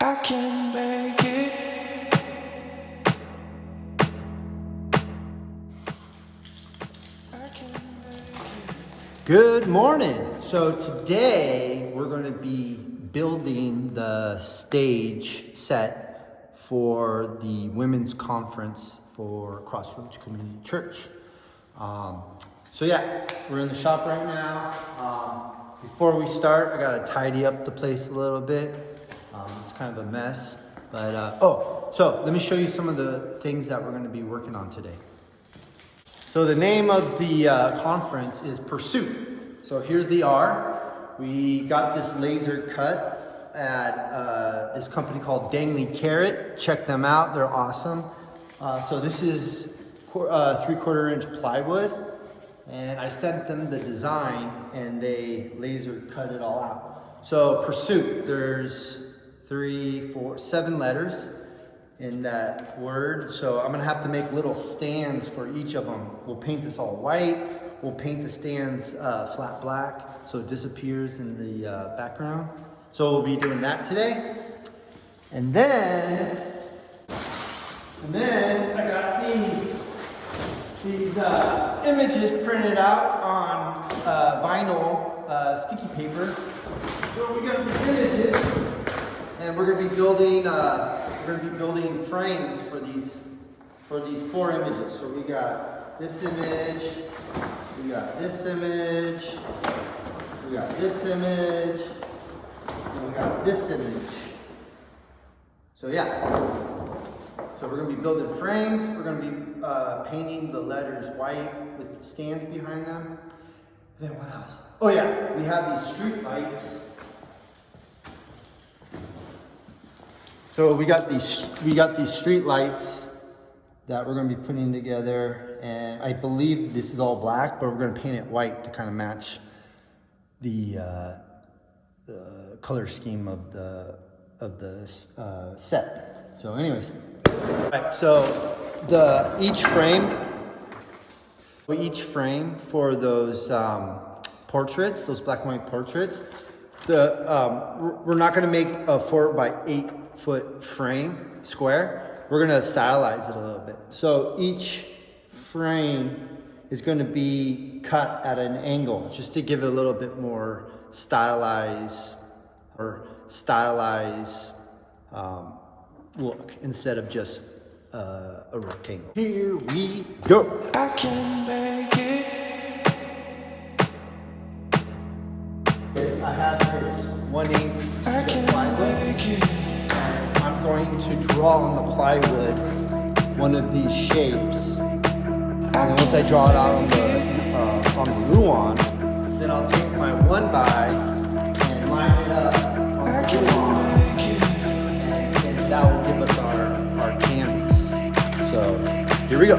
I can make it. Good morning. So today we're going to be building the stage set for the women's conference for Crossroads Church. We're in the shop right now. Before we start, I got to tidy up the place a little bit. It's kind of a mess. So let me show you some of the things that we're going to be working on today. So the name of the conference is Pursuit. So here's the R. We got this laser cut at this company called Dangly Carrot. Check them out. They're awesome. So this is 3/4 inch plywood. And I sent them the design and they laser cut it all out. So Pursuit, there's 7 letters in that word. So I'm gonna have to make little stands for each of them. We'll paint this all white. We'll paint the stands flat black so it disappears in the background. So we'll be doing that today. And then I got these images printed out on vinyl sticky paper. So we got these images, and we're gonna be building frames for these 4 images. So we got this image, we got this image, we got this image, and we got this image. So we're gonna be building frames. We're gonna be painting the letters white with the stands behind them. Then what else? Oh yeah, we have these street lights. So we got these street lights that we're gonna be putting together, and I believe this is all black, but we're gonna paint it white to kind of match the color scheme of the set. So anyways. Right, so each frame for those portraits, those black and white portraits, we're not going to make a 4 by 8 foot frame square. We're going to stylize it a little bit. So each frame is going to be cut at an angle just to give it a little bit more stylized look instead of just a rectangle. Here we go. I can make it. I have this 1/8 I can plywood. make it. I'm going to draw on the plywood one of these shapes. And then once I draw it out on the Luan, then I'll take my 1x and line it up on I the can Luan. make it. And that will give us our canvas. So here we go.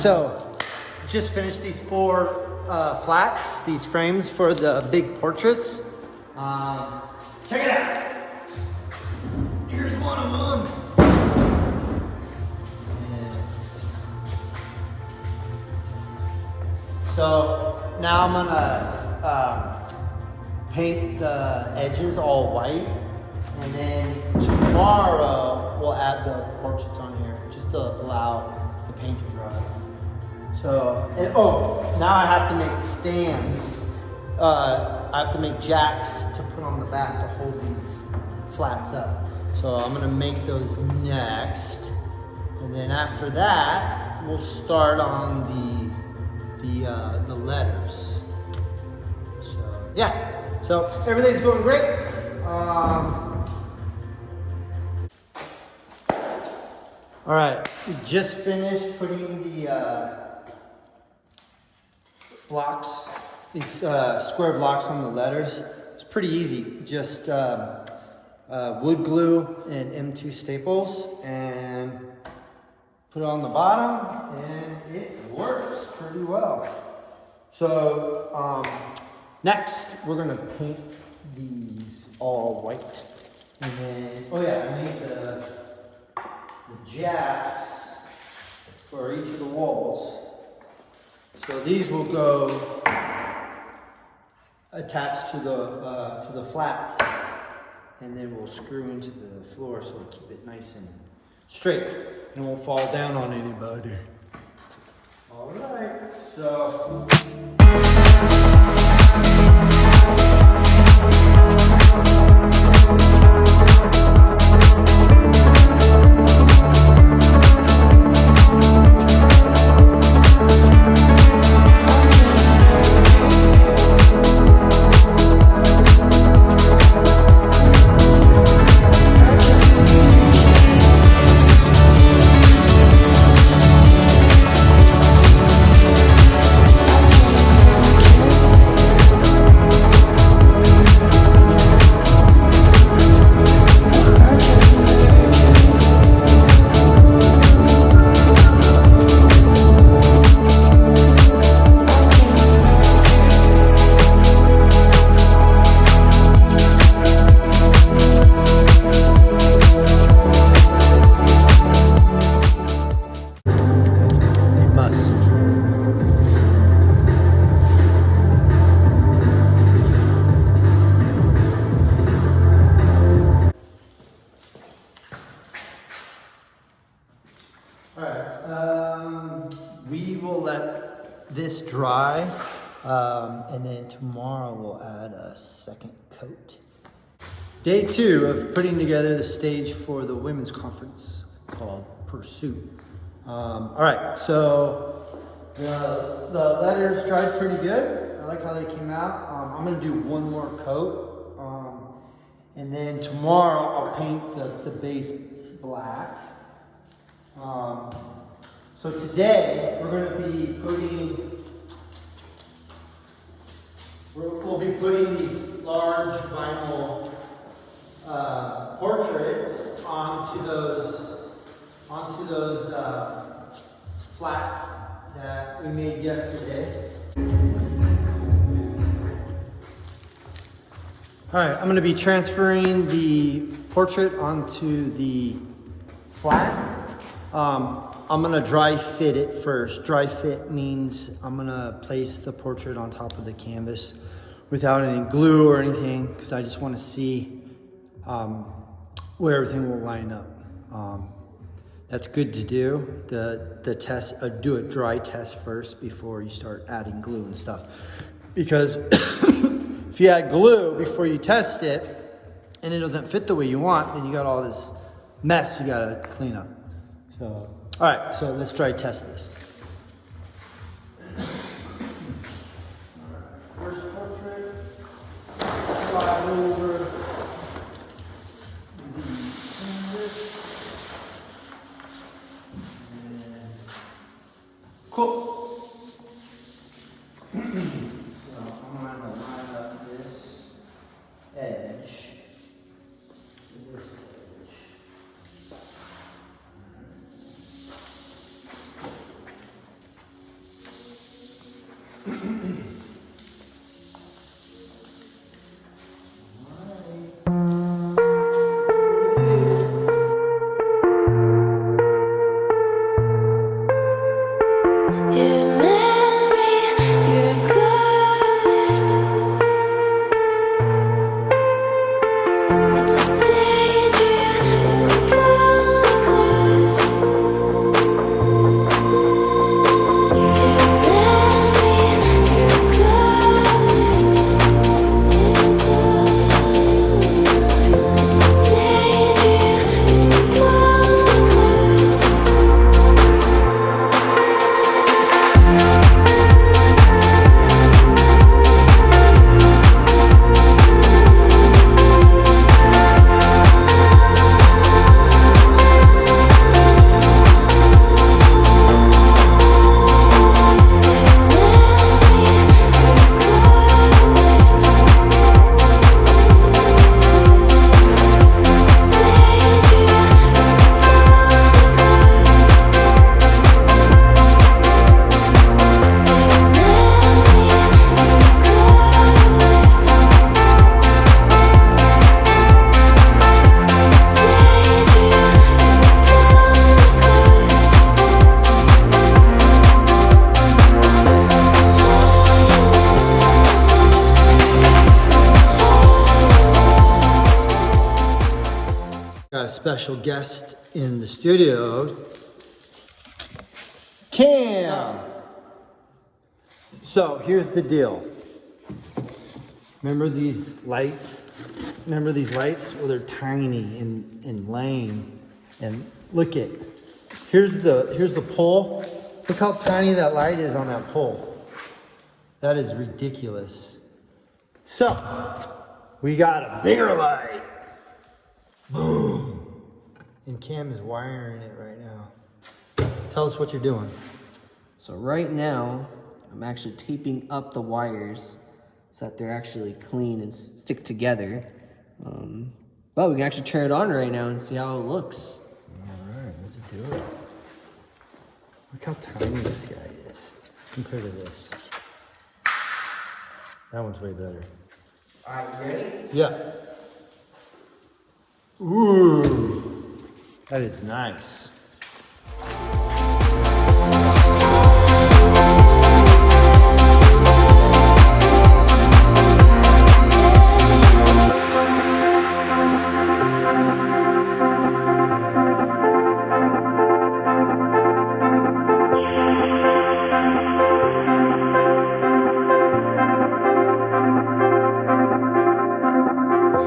so just finished these 4 flats, these frames for the big portraits. Check it out. Here's one of them. So now I'm gonna paint the edges all white, and then tomorrow we'll add the portraits on here just to allow the paint to dry. So, now I have to make stands. I have to make jacks to put on the back to hold these flats up. So I'm gonna make those next, and then after that we'll start on the letters. So yeah, so everything's going great. All right, we just finished putting the blocks, these square blocks on the letters. It's pretty easy. Just wood glue and M2 staples and put it on the bottom, and it works pretty well. So next we're gonna paint these all white, and then I made the jacks for each of the walls. So these will go attached to the flats, and then we'll screw into the floor so we keep it nice and straight and it won't fall down on anybody. All right, so. We will let this dry, and then tomorrow we'll add a second coat. Day 2 of putting together the stage for the women's conference called Pursuit. All right, so the letters dried pretty good. I like how they came out. I'm gonna do one more coat, and then tomorrow I'll paint the base black. So today we're going to be we'll be putting these large vinyl portraits onto those flats that we made yesterday. All right, I'm going to be transferring the portrait onto the flat. I'm gonna dry fit it first. Dry fit means I'm gonna place the portrait on top of the canvas without any glue or anything, because I just want to see where everything will line up. That's good to do. The test, do a dry test first before you start adding glue and stuff, because if you add glue before you test it and it doesn't fit the way you want, then you got all this mess you gotta clean up. So, all right, so let's dry test this. First portrait, slide over the canvas. Cool. So I'm going to line up this edge. Got a special guest in the studio. Cam! So here's the deal. Remember these lights? Well, they're tiny and lame. And look at, here's the pole. Look how tiny that light is on that pole. That is ridiculous. So, we got a bigger light. Boom. And Cam is wiring it right now. Tell us what you're doing. So right now, I'm actually taping up the wires so that they're actually clean and stick together. But we can actually turn it on right now and see how it looks. All right, let's do it. Look how tiny this guy is compared to this. That one's way better. All right, you ready? Yeah. Ooh, that is nice.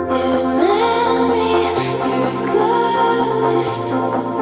Your memory, your ghost.